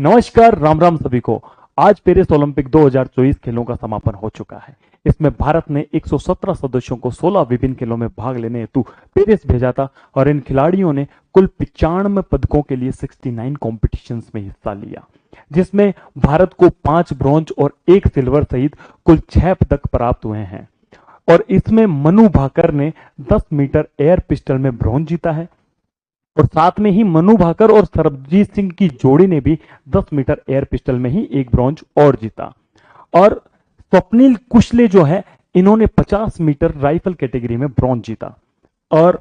नमस्कार, राम राम सभी को। आज पेरिस ओलंपिक 2024 खेलों का समापन हो चुका है। इसमें भारत ने 117 सदस्यों को 16 विभिन्न खेलों में भाग लेने हेतु पेरिस भेजा था और इन खिलाड़ियों ने कुल 95 पदकों के लिए 69 कॉम्पिटिशन्स में हिस्सा लिया, जिसमें भारत को 5 ब्रॉन्ज और 1 सिल्वर सहित कुल 6 पदक प्राप्त हुए हैं। और इसमें मनु भाकर ने 10 मीटर एयर पिस्टल में ब्रॉन्ज जीता है और साथ में ही मनु भाकर और सरबजीत सिंह की जोड़ी ने भी 10 मीटर एयर पिस्टल में ही 1 ब्रॉन्ज और जीता। और स्वप्निल कुशले जो है, इन्होंने 50 मीटर राइफल कैटेगरी में ब्रॉन्ज जीता। और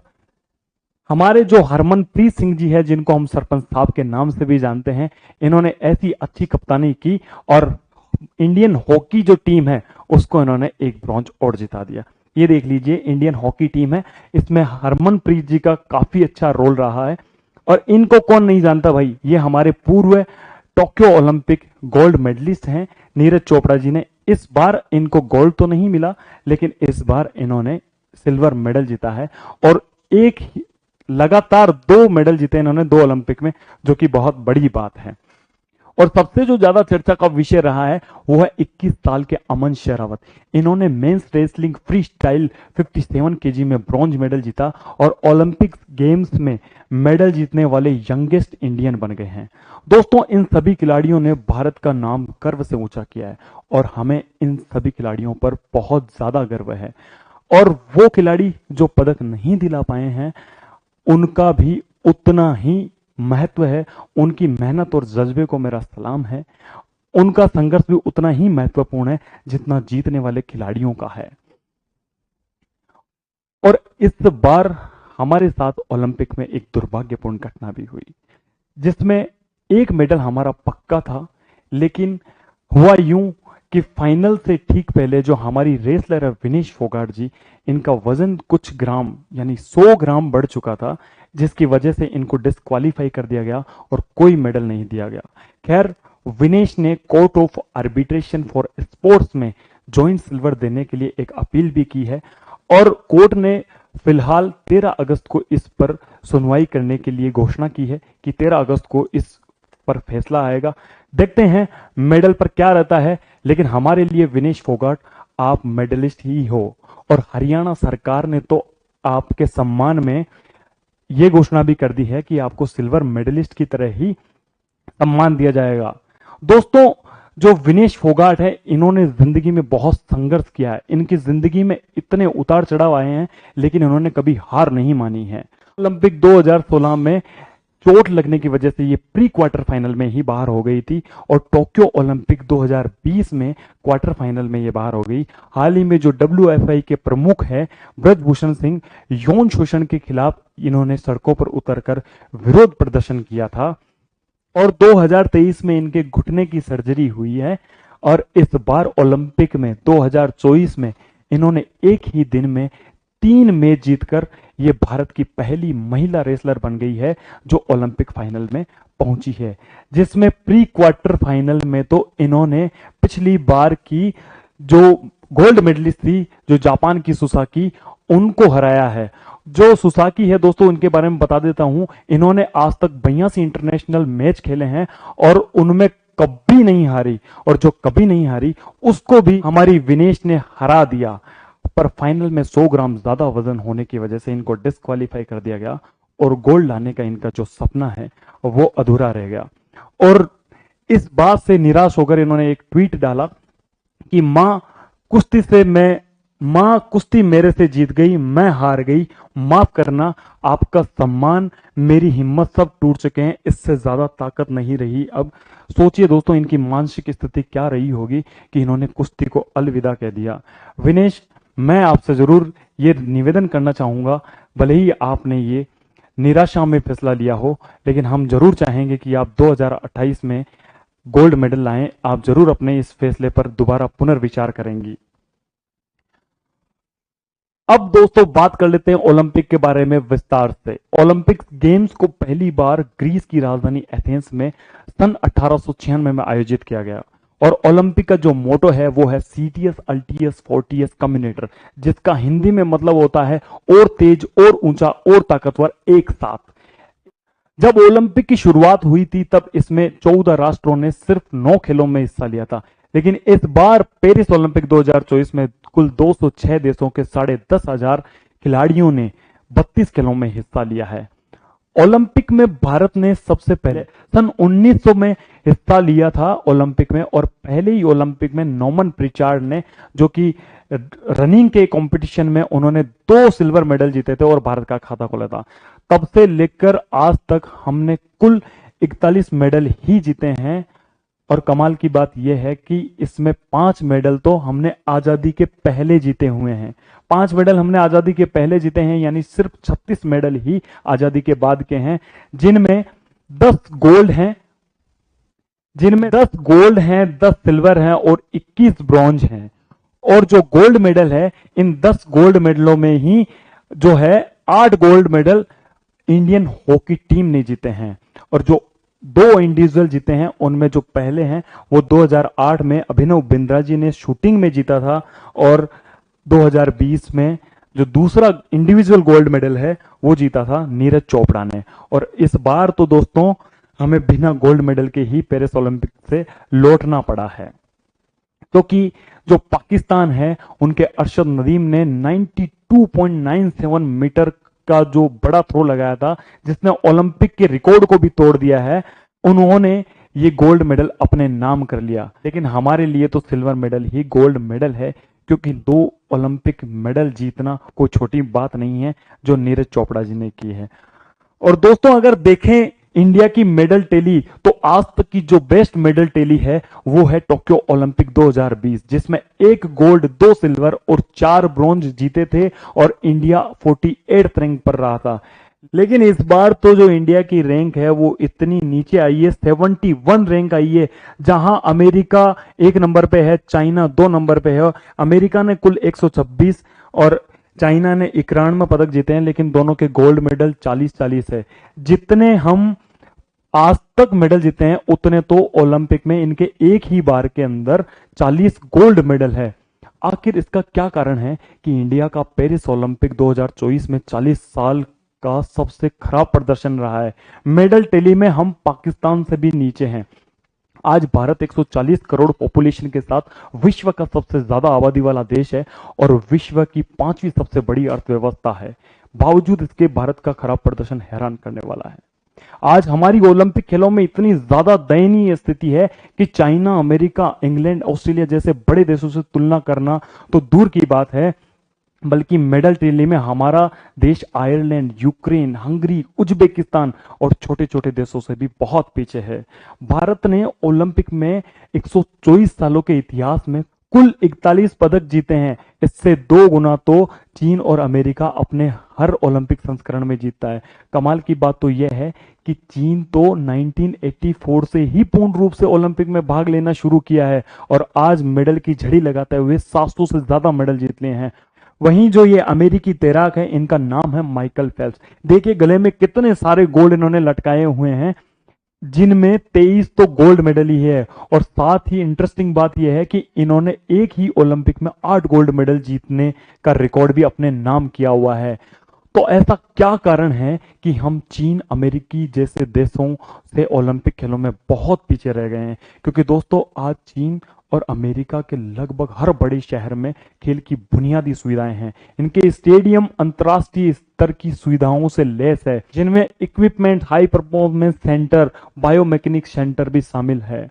हमारे जो हरमनप्रीत सिंह जी है, जिनको हम सरपंच साहब के नाम से भी जानते हैं, इन्होंने ऐसी अच्छी कप्तानी की और इंडियन हॉकी जो टीम है उसको इन्होंने 1 ब्रॉन्ज और जिता दिया। ये देख लीजिए, इंडियन हॉकी टीम है, इसमें हरमनप्रीत जी का काफी अच्छा रोल रहा है। और इनको कौन नहीं जानता भाई, ये हमारे पूर्व टोक्यो ओलंपिक गोल्ड मेडलिस्ट हैं नीरज चोपड़ा जी ने। इस बार इनको गोल्ड तो नहीं मिला, लेकिन इस बार इन्होंने सिल्वर मेडल जीता है और लगातार 2 मेडल जीते इन्होंने 2 ओलंपिक में, जो कि बहुत बड़ी बात है। और सबसे जो ज्यादा चर्चा का विषय रहा है वो है 21 साल के अमन शेरावत। इन्होंने men's wrestling freestyle 57 KG में ब्रॉन्ज मेडल जीता और ओलंपिक गेम्स में मेडल जीतने वाले यंगेस्ट इंडियन बन गए हैं। दोस्तों, इन सभी खिलाड़ियों ने भारत का नाम गर्व से ऊंचा किया है और हमें इन सभी खिलाड़ियों पर बहुत ज्यादा गर्व है। और वो खिलाड़ी जो पदक नहीं दिला पाए हैं, उनका भी उतना ही महत्व है। उनकी मेहनत और जज्बे को मेरा सलाम है। उनका संघर्ष भी उतना ही महत्वपूर्ण है जितना जीतने वाले खिलाड़ियों का है। और इस बार हमारे साथ ओलंपिक में एक दुर्भाग्यपूर्ण घटना भी हुई, जिसमें 1 मेडल हमारा पक्का था, लेकिन हुआ यूं कि फाइनल से ठीक पहले जो हमारी रेसलर है विनेश फोगाट जी, इनका वजन कुछ ग्राम यानी 100 ग्राम बढ़ चुका था, जिसकी वजह से इनको डिस्क्वालीफाई कर दिया गया और कोई मेडल नहीं दिया गया। खैर, विनेश ने court of arbitration for sports में जॉइंट सिल्वर देने के लिए एक अपील भी की है और कोर्ट ने फिलहाल 13 अगस्त को इस पर सुनवाई करने के लिए घोषणा की है कि 13 अगस्त को इस पर फैसला आएगा। देखते हैं मेडल पर क्या रहता है, लेकिन हमारे लिए विनेश फोगाट, आप मेडलिस्ट ही हो और हरियाणा सरकार ने तो आपके सम्मान में यह घोषणा भी कर दी है कि आपको सिल्वर मेडलिस्ट की तरह ही सम्मान दिया जाएगा। दोस्तों, जो विनेश फोगाट है, इन्होंने जिंदगी में बहुत संघर्ष किया है। इनकी जिंदगी में इतने उतार चढ़ाव आए हैं, लेकिन इन्होंने कभी हार नहीं मानी है। ओलंपिक 2016 में चोट लगने की वजह से ये प्री क्वार्टर फाइनल में ही बाहर हो गई थी और टोक्यो ओलंपिक 2020 में क्वार्टर फाइनल में ये बाहर हो गई। हाल ही में जो WFI के प्रमुख है ब्रजभूषण सिंह, यौन शोषण के खिलाफ इन्होंने सड़कों पर उतरकर विरोध प्रदर्शन किया था और 2023 में इनके घुटने की सर्जरी हुई है। और इस बार ओलंपिक में 2024 में इन्होंने एक ही दिन में 3 मैच जीतकर ये भारत की पहली महिला रेसलर बन गई है जो ओलंपिक फाइनल में पहुंची है, जिसमें प्री क्वार्टर फाइनल में तो इन्होंने पिछली बार की जो गोल्ड मेडलिस्ट थी, जो जापान की सुसाकी, उनको हराया है। जो सुसाकी है दोस्तों, उनके बारे में बता देता हूं, इन्होंने आज तक 82 इंटरनेशनल मैच खेले हैं और उनमें कभी नहीं हारी, और जो कभी नहीं हारी उसको भी हमारी विनेश ने हरा दिया। पर फाइनल में 100 ग्राम ज्यादा वजन होने की वजह से इनको डिस्क्वालीफाई कर दिया गया और गोल्ड लाने का इनका जो सपना है वो अधूरा रह गया। और इस बात से निराश होकर इन्होंने एक ट्वीट डाला कि मां कुश्ती मेरे से जीत गई, मैं हार गई, माफ करना, आपका सम्मान, मेरी हिम्मत सब टूट चुके हैं, इससे ज्यादा ताकत नहीं रही अब। सोचिए दोस्तों, इनकी मानसिक स्थिति क्या रही होगी कि इन्होंने कुश्ती को अलविदा कह दिया। विनेश, मैं आपसे जरूर ये निवेदन करना चाहूंगा, भले ही आपने ये निराशा में फैसला लिया हो, लेकिन हम जरूर चाहेंगे कि आप 2028 में गोल्ड मेडल लाएं। आप जरूर अपने इस फैसले पर दोबारा पुनर्विचार करेंगी। अब दोस्तों बात कर लेते हैं ओलंपिक के बारे में विस्तार से। ओलंपिक गेम्स को पहली बार ग्रीस की राजधानी एथेंस में सन 1896 में आयोजित किया गया और ओलंपिक का जो मोटो है वो है सीटियस अल्टियस फोर्टियस कम्युनेटर, जिसका हिंदी में मतलब होता है और तेज और ऊंचा और ताकतवर एक साथ। जब ओलंपिक की शुरुआत हुई थी तब इसमें 14 राष्ट्रों ने सिर्फ 9 खेलों में हिस्सा लिया था, लेकिन इस बार पेरिस ओलंपिक 2024 में कुल 206 देशों के 10,500 खिलाड़ियों ने 32 खेलों में हिस्सा लिया है। ओलंपिक में भारत ने सबसे पहले सन 1900 में हिस्सा लिया था ओलंपिक में, और पहले ही ओलंपिक में नॉमन प्रिचार्ड ने, जो कि रनिंग के कंपटीशन में उन्होंने 2 सिल्वर मेडल जीते थे और भारत का खाता खोला था। तब से लेकर आज तक हमने कुल 41 मेडल ही जीते हैं, और कमाल की बात यह है कि इसमें 5 मेडल तो हमने आजादी के पहले जीते हुए हैं। 5 मेडल हमने आजादी के पहले जीते हैं, यानी सिर्फ 36 मेडल ही आजादी के बाद के हैं, जिनमें 10 गोल्ड हैं, 10 सिल्वर हैं और 21 ब्रॉन्ज हैं। और जो गोल्ड मेडल है, इन 10 गोल्ड मेडलों में ही जो है 8 gold medal Indian hockey team ने जीते हैं, और जो 2 इंडिविजुअल जीते हैं उनमें जो पहले हैं वो 2008 में अभिनव बिंद्रा जी ने शूटिंग में जीता था, और 2020 में जो दूसरा इंडिविजुअल गोल्ड मेडल है वो जीता था नीरज चोपड़ा ने। और इस बार तो दोस्तों हमें बिना गोल्ड मेडल के ही पेरिस ओलंपिक से लौटना पड़ा है, क्योंकि जो पाकिस्तान है उनके अरशद नदीम ने 92.97 मीटर का जो बड़ा थ्रो लगाया था, जिसने ओलंपिक के रिकॉर्ड को भी तोड़ दिया है, उन्होंने ये गोल्ड मेडल अपने नाम कर लिया। लेकिन हमारे लिए तो सिल्वर मेडल ही गोल्ड मेडल है, क्योंकि 2 ओलंपिक मेडल जीतना कोई छोटी बात नहीं है जो नीरज चोपड़ा जी ने की है। और दोस्तों अगर देखें इंडिया की मेडल टैली, तो आज तक की जो बेस्ट मेडल टैली है वो है टोक्यो ओलंपिक 2020, जिसमें 1 गोल्ड, 2 सिल्वर और 4 ब्रॉन्ज जीते थे, और इंडिया 48 रैंक पर रहा था। लेकिन इस बार तो जो इंडिया की रैंक है वो इतनी नीचे आई है, 71 रैंक आई है, जहां अमेरिका 1 नंबर पे है, चाइना 2 नंबर पे है। अमेरिका ने कुल 126 और चाइना ने 91 पदक जीते हैं, लेकिन दोनों के गोल्ड मेडल 40-40 है। जितने हम आज तक मेडल जीते हैं उतने तो ओलंपिक में इनके एक ही बार के अंदर 40 गोल्ड मेडल है। आखिर इसका क्या कारण है कि इंडिया का पेरिस ओलंपिक 2024 में 40 साल का सबसे खराब प्रदर्शन रहा है। मेडल टैली में हम पाकिस्तान से भी नीचे हैं। आज भारत 140 करोड़ पॉपुलेशन के साथ विश्व का सबसे ज्यादा आबादी वाला देश है और विश्व की 5वीं सबसे बड़ी अर्थव्यवस्था है। बावजूद इसके भारत का खराब प्रदर्शन हैरान करने वाला है। आज हमारी ओलंपिक खेलों में इतनी ज्यादा दयनीय स्थिति है कि चाइना, अमेरिका, इंग्लैंड, ऑस्ट्रेलिया जैसे बड़े देशों से तुलना करना तो दूर की बात है, बल्कि मेडल टैली में हमारा देश आयरलैंड, यूक्रेन, हंगरी, उज्बेकिस्तान और छोटे छोटे देशों से भी बहुत पीछे है। भारत ने ओलंपिक में 124 सालों के इतिहास में कुल 41 पदक जीते हैं। इससे 2 गुना तो चीन और अमेरिका अपने हर ओलंपिक संस्करण में जीतता है। कमाल की बात तो यह है कि चीन तो 1984 से ही पूर्ण रूप से ओलंपिक में भाग लेना शुरू किया है और आज मेडल की झड़ी लगाते हुए 700 से ज्यादा मेडल जीत लिए हैं। वहीं जो ये अमेरिकी तैराक है, इनका नाम है माइकल फेल्प्स। देखिए गले में कितने सारे गोल्ड इन्होंने लटकाए हुए हैं, जिनमें 23 तो गोल्ड मेडल ही है। और साथ ही इंटरेस्टिंग बात यह है कि इन्होंने एक ही ओलंपिक में 8 गोल्ड मेडल जीतने का रिकॉर्ड भी अपने नाम किया हुआ है। तो ऐसा क्या कारण है कि हम चीन, अमेरिकी जैसे देशों से ओलंपिक खेलों में बहुत पीछे रह गए हैं? क्योंकि दोस्तों आज चीन और अमेरिका के लगभग हर बड़े शहर में खेल की बुनियादी सुविधाएं हैं। इनके स्टेडियम अंतर्राष्ट्रीय स्तर की सुविधाओं से लैस है, जिनमें equipment, high performance centre, biomechanics centre भी शामिल है।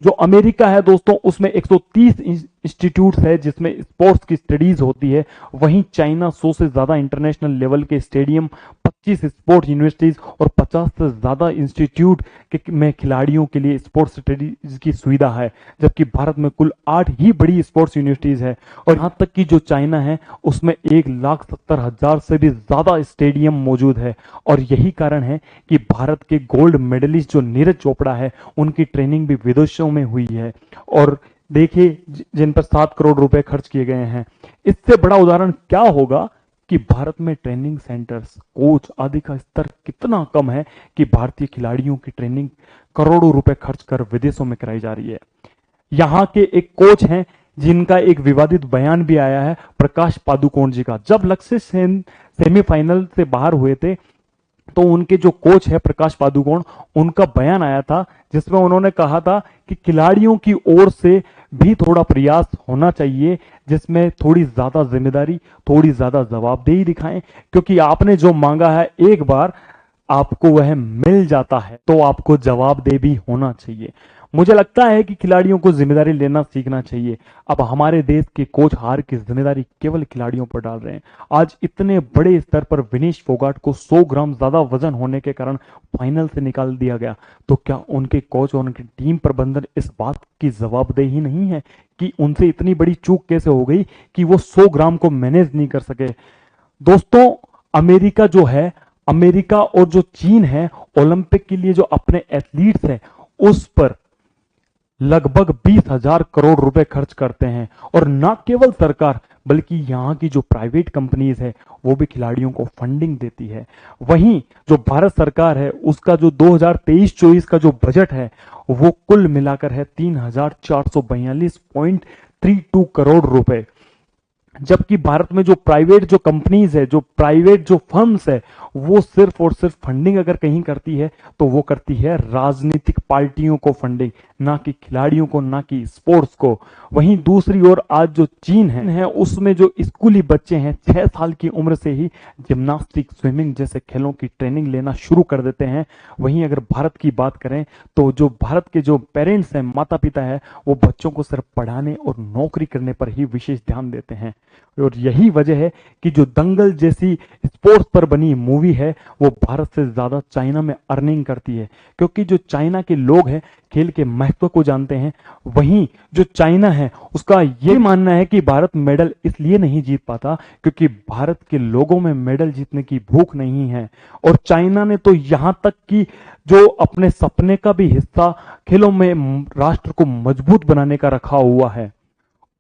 जो अमेरिका है दोस्तों, उसमें 130 इंस्टीट्यूट्स है जिसमें स्पोर्ट्स की स्टडीज होती है। वहीं चाइना 100 से ज्यादा इंटरनेशनल लेवल के स्टेडियम, 25 स्पोर्ट्स यूनिवर्सिटीज और 50 से ज्यादा इंस्टीट्यूट में खिलाड़ियों के लिए स्पोर्ट्स स्टडीज की सुविधा है, जबकि भारत में कुल 8 ही बड़ी स्पोर्ट्स यूनिवर्सिटीज है। और यहां तक कि जो चाइना है उसमें 1,70,000 से भी ज्यादा स्टेडियम मौजूद है। और यही कारण है कि भारत के गोल्ड मेडलिस्ट जो नीरज चोपड़ा है, उनकी ट्रेनिंग भी विदेशों में हुई है। और देखिए जिन पर 7 करोड़ रुपए खर्च किए गए हैं। इससे बड़ा उदाहरण क्या होगा कि भारत में ट्रेनिंग सेंटर्स, कोच आदि का स्तर कितना कम है कि भारतीय खिलाड़ियों की ट्रेनिंग करोड़ों रुपए खर्च कर विदेशों में कराई जा रही है। यहां के एक कोच हैं जिनका एक विवादित बयान भी आया है, प्रकाश पादुकोण जी का। जब लक्ष्य सेन सेमीफाइनल से बाहर हुए थे तो उनके जो कोच है प्रकाश पादुकोण, उनका बयान आया था जिसमें उन्होंने कहा था कि खिलाड़ियों की ओर से भी थोड़ा प्रयास होना चाहिए, जिसमें थोड़ी ज्यादा जिम्मेदारी, थोड़ी ज्यादा जवाबदेही दिखाएं, क्योंकि आपने जो मांगा है एक बार आपको वह मिल जाता है तो आपको जवाबदेह भी होना चाहिए। मुझे लगता है कि खिलाड़ियों को जिम्मेदारी लेना सीखना चाहिए। अब हमारे देश के कोच हार की जिम्मेदारी केवल खिलाड़ियों पर डाल रहे हैं। आज इतने बड़े स्तर पर विनेश फोगाट को 100 ग्राम ज्यादा वजन होने के कारण फाइनल से निकाल दिया गया, तो क्या उनके कोच और उनकी टीम प्रबंधन इस बात की जवाबदेही नहीं है कि उनसे इतनी बड़ी चूक कैसे हो गई कि वो 100 ग्राम को मैनेज नहीं कर सके? दोस्तों, अमेरिका जो है, अमेरिका और जो चीन है, ओलंपिक के लिए जो अपने एथलीट्स हैं उस पर लगभग 20,000 करोड़ रुपए खर्च करते हैं। और न केवल सरकार बल्कि यहां की जो प्राइवेट कंपनीज है वो भी खिलाड़ियों को फंडिंग देती है। वहीं जो भारत सरकार है उसका जो 2023-24 का जो बजट है वो कुल मिलाकर है 3,442.32 करोड़ रुपए। जबकि भारत में जो प्राइवेट जो कंपनीज है, जो प्राइवेट जो फर्म्स है, वो सिर्फ और सिर्फ फंडिंग अगर कहीं करती है तो वो करती है राजनीतिक पार्टियों को फंडिंग, ना कि खिलाड़ियों को, ना कि स्पोर्ट्स को। वहीं दूसरी ओर आज जो चीन है उसमें जो स्कूली बच्चे हैं 6 साल की उम्र से ही जिम्नास्टिक, स्विमिंग जैसे खेलों की ट्रेनिंग लेना शुरू कर देते हैं। वहीं अगर भारत की बात करें तो जो भारत के जो पेरेंट्स हैं, माता पिता है, वो बच्चों को सिर्फ पढ़ाने और नौकरी करने पर ही विशेष ध्यान देते हैं। और यही वजह है कि जो दंगल जैसी स्पोर्ट्स पर बनी मूवी है वो भारत से ज्यादा चाइना में अर्निंग करती है, क्योंकि जो चाइना के लोग हैं खेल के महत्व को जानते हैं। वहीं जो चाइना है उसका ये मानना है कि भारत मेडल इसलिए नहीं जीत पाता क्योंकि भारत के लोगों में मेडल जीतने की भूख नहीं है। और चाइना ने तो यहां तक कि जो अपने सपने का भी हिस्सा खेलों में राष्ट्र को मजबूत बनाने का रखा हुआ है।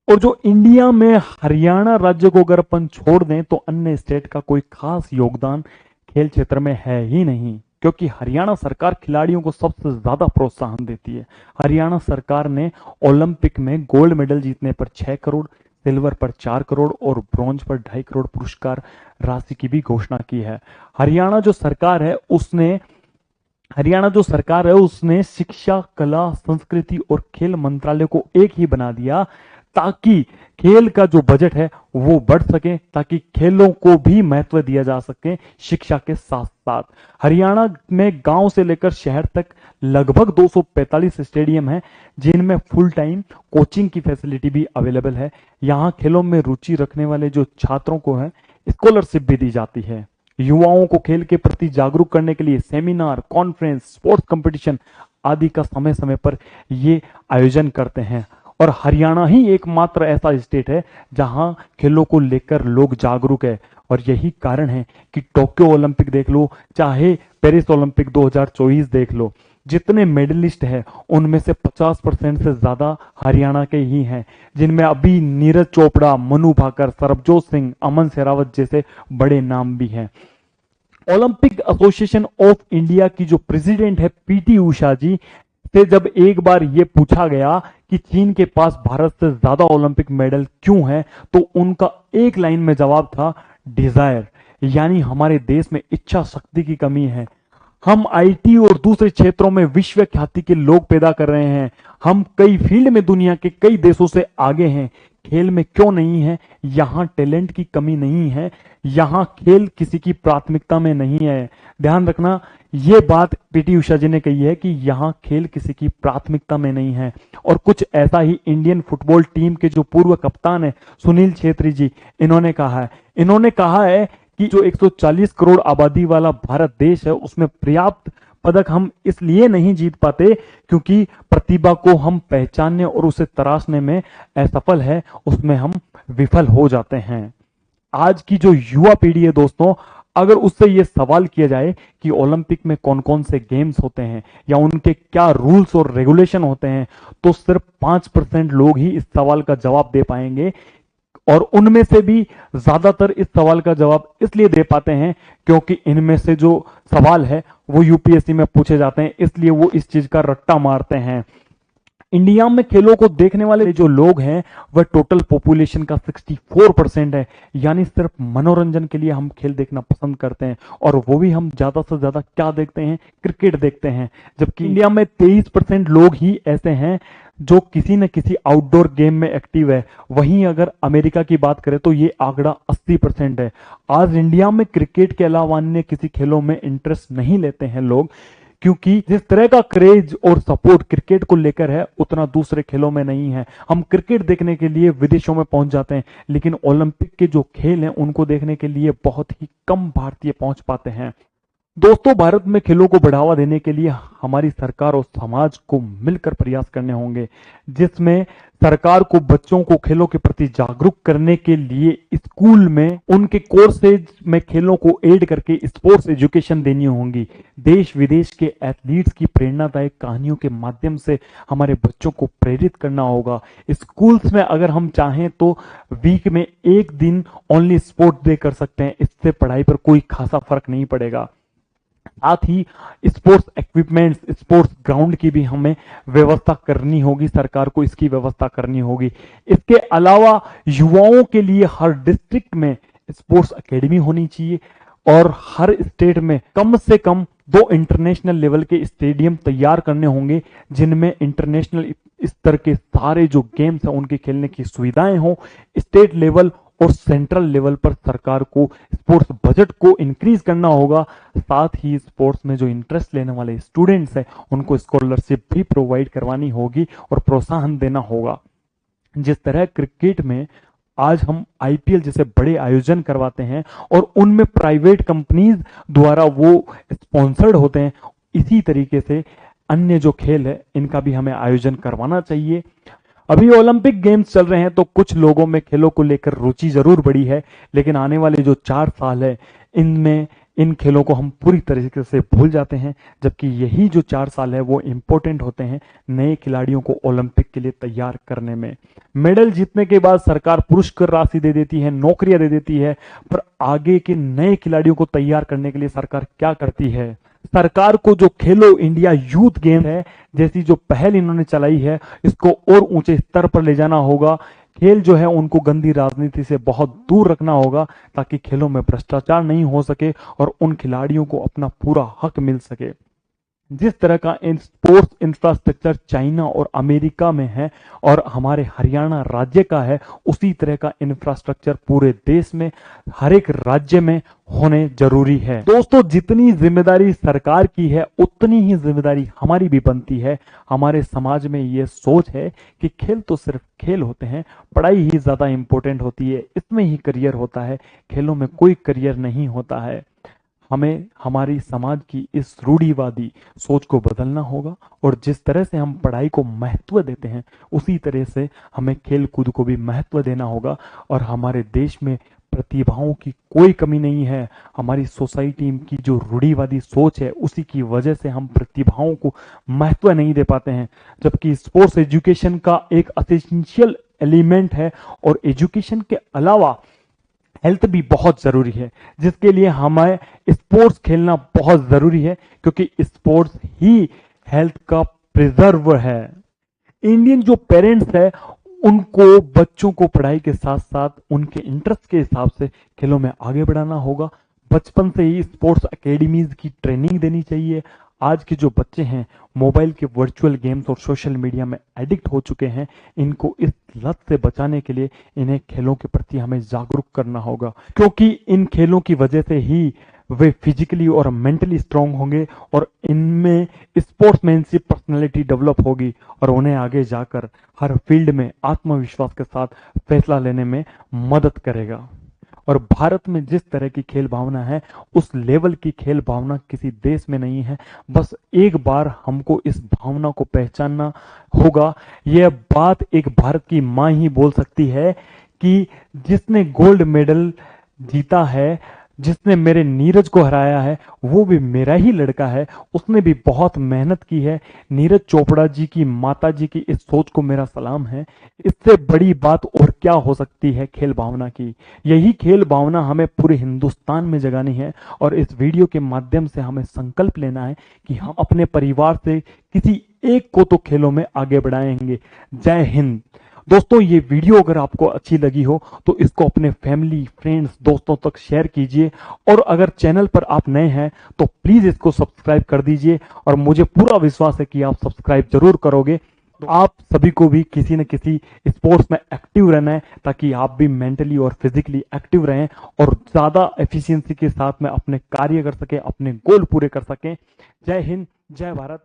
और जो इंडिया में हरियाणा राज्य को अगर अपन छोड़ दें तो अन्य स्टेट का कोई खास योगदान खेल क्षेत्र में है ही नहीं, क्योंकि हरियाणा सरकार खिलाड़ियों को सबसे ज्यादा प्रोत्साहन देती है। हरियाणा सरकार ने ओलंपिक में गोल्ड मेडल जीतने पर 6 करोड़, सिल्वर पर 4 करोड़ और ब्रॉन्ज पर 2.5 करोड़ पुरस्कार राशि की भी घोषणा की है। हरियाणा जो सरकार है उसने शिक्षा, कला, संस्कृति और खेल मंत्रालय को एक ही बना दिया ताकि खेल का जो बजट है वो बढ़ सके, ताकि खेलों को भी महत्व दिया जा सके शिक्षा के साथ साथ। हरियाणा में गांव से लेकर शहर तक लगभग 245 स्टेडियम हैं जिनमें फुल टाइम कोचिंग की फैसिलिटी भी अवेलेबल है। यहां खेलों में रुचि रखने वाले जो छात्रों को है स्कॉलरशिप भी दी जाती है। युवाओं को खेल के प्रति जागरूक करने के लिए सेमिनार, कॉन्फ्रेंस, स्पोर्ट्स कंपटीशन आदि का समय समय पर ये आयोजन करते हैं। और हरियाणा ही एकमात्र ऐसा स्टेट है जहां खेलों को लेकर लोग जागरूक है। और यही कारण है कि टोक्यो ओलंपिक देख लो, चाहे पेरिस ओलंपिक 2024 देख लो, जितने मेडलिस्ट हैं उनमें से 50% से ज्यादा हरियाणा के ही हैं, जिनमें अभी नीरज चोपड़ा, मनु भाकर, सरबजोत सिंह, अमन शेरावत जैसे बड़े नाम भी हैं। ओलंपिक एसोसिएशन ऑफ इंडिया की जो प्रेसिडेंट है पीटी उषा जी से जब एक बार ये पूछा गया कि चीन के पास भारत से ज्यादा ओलंपिक मेडल क्यों है, तो उनका एक लाइन में जवाब था डिजायर, यानी हमारे देश में इच्छा शक्ति की कमी है। हम आईटी और दूसरे क्षेत्रों में विश्व ख्याति के लोग पैदा कर रहे हैं, हम कई फील्ड में दुनिया के कई देशों से आगे हैं, खेल में क्यों नहीं है? यहां टैलेंट की कमी नहीं है, यहां खेल किसी की प्राथमिकता में नहीं है। ध्यान रखना, यह बात पीटी उषा जी ने कही है कि यहां खेल किसी की प्राथमिकता में नहीं है। और कुछ ऐसा ही इंडियन फुटबॉल टीम के जो पूर्व कप्तान है सुनील छेत्री जी, इन्होंने कहा है कि जो 140 करोड़ आबादी वाला भारत देश है उसमें पर्याप्त पदक हम इसलिए नहीं जीत पाते क्योंकि प्रतिभा को हम पहचानने और उसे तराशने में असफल है, उसमें हम विफल हो जाते हैं। आज की जो युवा पीढ़ी है दोस्तों, अगर उससे यह सवाल किया जाए कि ओलंपिक में कौन कौन से गेम्स होते हैं या उनके क्या रूल्स और रेगुलेशन होते हैं, तो सिर्फ 5% लोग ही इस सवाल का जवाब दे पाएंगे। और उनमें से भी ज्यादातर इस सवाल का जवाब इसलिए दे पाते हैं क्योंकि इनमें से जो सवाल है वो यूपीएससी में पूछे जाते हैं, इसलिए वो इस चीज का रट्टा मारते हैं। इंडिया में खेलों को देखने वाले जो लोग हैं वह टोटल पॉपुलेशन का 64% है। यानी सिर्फ मनोरंजन के लिए हम खेल देखना पसंद करते हैं, और वो भी हम ज्यादा से ज्यादा क्या देखते हैं, क्रिकेट देखते हैं। जबकि इंडिया में 23% लोग ही ऐसे हैं जो किसी न किसी आउटडोर गेम में एक्टिव है। वहीं अगर अमेरिका की बात करें तो ये आंकड़ा 80% है। आज इंडिया में क्रिकेट के अलावा अन्य किसी खेलों में इंटरेस्ट नहीं लेते हैं लोग, क्योंकि जिस तरह का क्रेज और सपोर्ट क्रिकेट को लेकर है उतना दूसरे खेलों में नहीं है। हम क्रिकेट देखने के लिए विदेशों में पहुंच जाते हैं, लेकिन ओलंपिक के जो खेल हैं उनको देखने के लिए बहुत ही कम भारतीय पहुंच पाते हैं। दोस्तों, भारत में खेलों को बढ़ावा देने के लिए हमारी सरकार और समाज को मिलकर प्रयास करने होंगे, जिसमें सरकार को बच्चों को खेलों के प्रति जागरूक करने के लिए स्कूल में उनके कोर्सेज में खेलों को ऐड करके स्पोर्ट्स एजुकेशन देनी होगी। देश विदेश के एथलीट्स की प्रेरणादायक कहानियों के माध्यम से हमारे बच्चों को प्रेरित करना होगा। स्कूल्स में अगर हम चाहें तो वीक में एक दिन ओनली स्पोर्ट्स डे कर सकते हैं, इससे पढ़ाई पर कोई खासा फर्क नहीं पड़ेगा। साथ ही स्पोर्ट्स इक्विपमेंट्स, स्पोर्ट्स ग्राउंड की भी हमें व्यवस्था करनी होगी, सरकार को इसकी व्यवस्था करनी होगी। इसके अलावा युवाओं के लिए हर डिस्ट्रिक्ट में स्पोर्ट्स एकेडमी होनी चाहिए, और हर स्टेट में कम से कम 2 इंटरनेशनल लेवल के स्टेडियम तैयार करने होंगे, जिनमें इंटरनेशनल स्तर के सारे जो गेम्स हैं उनके खेलने की सुविधाएं हों। स्टेट लेवल और सेंट्रल लेवल पर सरकार को स्पोर्ट्स बजट को इंक्रीज करना होगा। साथ ही स्पोर्ट्स में जो इंटरेस्ट लेने वाले स्टूडेंट्स हैं उनको स्कॉलरशिप भी प्रोवाइड करवानी होगी और प्रोत्साहन देना होगा। जिस तरह क्रिकेट में आज हम आईपीएल जैसे बड़े आयोजन करवाते हैं और उनमें प्राइवेट कंपनीज द्वारा वो स्पॉन्सर्ड होते हैं, इसी तरीके से अन्य जो खेल है इनका भी हमें आयोजन करवाना चाहिए। अभी ओलंपिक गेम्स चल रहे हैं तो कुछ लोगों में खेलों को लेकर रुचि जरूर बढ़ी है, लेकिन आने वाले जो 4 साल है इनमें इन खेलों को हम पूरी तरीके से भूल जाते हैं। जबकि यही जो 4 साल है वो इंपॉर्टेंट होते हैं नए खिलाड़ियों को ओलंपिक के लिए तैयार करने में। मेडल जीतने के बाद सरकार पुरस्कार राशि दे देती है, नौकरियां दे देती है, पर आगे के नए खिलाड़ियों को तैयार करने के लिए सरकार क्या करती है? सरकार को जो खेलो इंडिया यूथ गेम है जैसी जो पहल इन्होंने चलाई है, इसको और ऊंचे स्तर पर ले जाना होगा। खेल जो है उनको गंदी राजनीति से बहुत दूर रखना होगा, ताकि खेलों में भ्रष्टाचार नहीं हो सके और उन खिलाड़ियों को अपना पूरा हक मिल सके। जिस तरह का स्पोर्ट्स इंफ्रास्ट्रक्चर चाइना और अमेरिका में है और हमारे हरियाणा राज्य का है, उसी तरह का इंफ्रास्ट्रक्चर पूरे देश में हर एक राज्य में होने जरूरी है। दोस्तों, जितनी जिम्मेदारी सरकार की है उतनी ही जिम्मेदारी हमारी भी बनती है। हमारे समाज में ये सोच है कि खेल तो सिर्फ खेल होते हैं, पढ़ाई ही ज्यादा इंपॉर्टेंट होती है, इसमें ही करियर होता है, खेलों में कोई करियर नहीं होता है। हमें हमारी समाज की इस रूढ़िवादी सोच को बदलना होगा, और जिस तरह से हम पढ़ाई को महत्व देते हैं उसी तरह से हमें खेल कूद को भी महत्व देना होगा। और हमारे देश में प्रतिभाओं की कोई कमी नहीं है। हमारी सोसाइटी की जो रूढ़िवादी सोच है उसी की वजह से हम प्रतिभाओं को महत्व नहीं दे पाते हैं। जबकि स्पोर्ट्स एजुकेशन का एक एसेंशियल एलिमेंट है, और एजुकेशन के अलावा हेल्थ भी बहुत जरूरी है, जिसके लिए हमें स्पोर्ट्स खेलना बहुत जरूरी है, क्योंकि स्पोर्ट्स ही हेल्थ का प्रिजर्व है। इंडियन जो पेरेंट्स है उनको बच्चों को पढ़ाई के साथ साथ उनके इंटरेस्ट के हिसाब से खेलों में आगे बढ़ाना होगा। बचपन से ही स्पोर्ट्स एकेडमीज की ट्रेनिंग देनी चाहिए। आज के जो बच्चे हैं मोबाइल के वर्चुअल गेम्स और सोशल मीडिया में एडिक्ट हो चुके हैं, इनको इस लत से बचाने के लिए इन्हें खेलों के प्रति हमें जागरूक करना होगा, क्योंकि इन खेलों की वजह से ही वे फिजिकली और मेंटली स्ट्रांग होंगे और इनमें स्पोर्ट्समैनशिप पर्सनालिटी डेवलप होगी और उन्हें आगे जाकर हर फील्ड में आत्मविश्वास के साथ फैसला लेने में मदद करेगा। और भारत में जिस तरह की खेल भावना है उस लेवल की खेल भावना किसी देश में नहीं है। बस एक बार हमको इस भावना को पहचानना होगा। यह बात एक भारत की मां ही बोल सकती है कि जिसने गोल्ड मेडल जीता है जिसने मेरे नीरज को हराया है वो भी मेरा ही लड़का है, उसने भी बहुत मेहनत की है। नीरज चोपड़ा जी की माता जी की इस सोच को मेरा सलाम है। इससे बड़ी बात और क्या हो सकती है खेल भावना की। यही खेल भावना हमें पूरे हिंदुस्तान में जगानी है और इस वीडियो के माध्यम से हमें संकल्प लेना है कि हम अपने परिवार से किसी एक को तो खेलों में आगे बढ़ाएंगे। जय हिंद। दोस्तों, ये वीडियो अगर आपको अच्छी लगी हो तो इसको अपने फैमिली, फ्रेंड्स, दोस्तों तक शेयर कीजिए और अगर चैनल पर आप नए हैं तो प्लीज इसको सब्सक्राइब कर दीजिए और मुझे पूरा विश्वास है कि आप सब्सक्राइब जरूर करोगे। तो आप सभी को भी किसी न किसी स्पोर्ट्स में एक्टिव रहना है ताकि आप भी मेंटली और फिजिकली एक्टिव रहें और ज्यादा एफिशिएंसी के साथ में अपने कार्य कर सके, अपने गोल पूरे कर सकें। जय हिंद, जय भारत।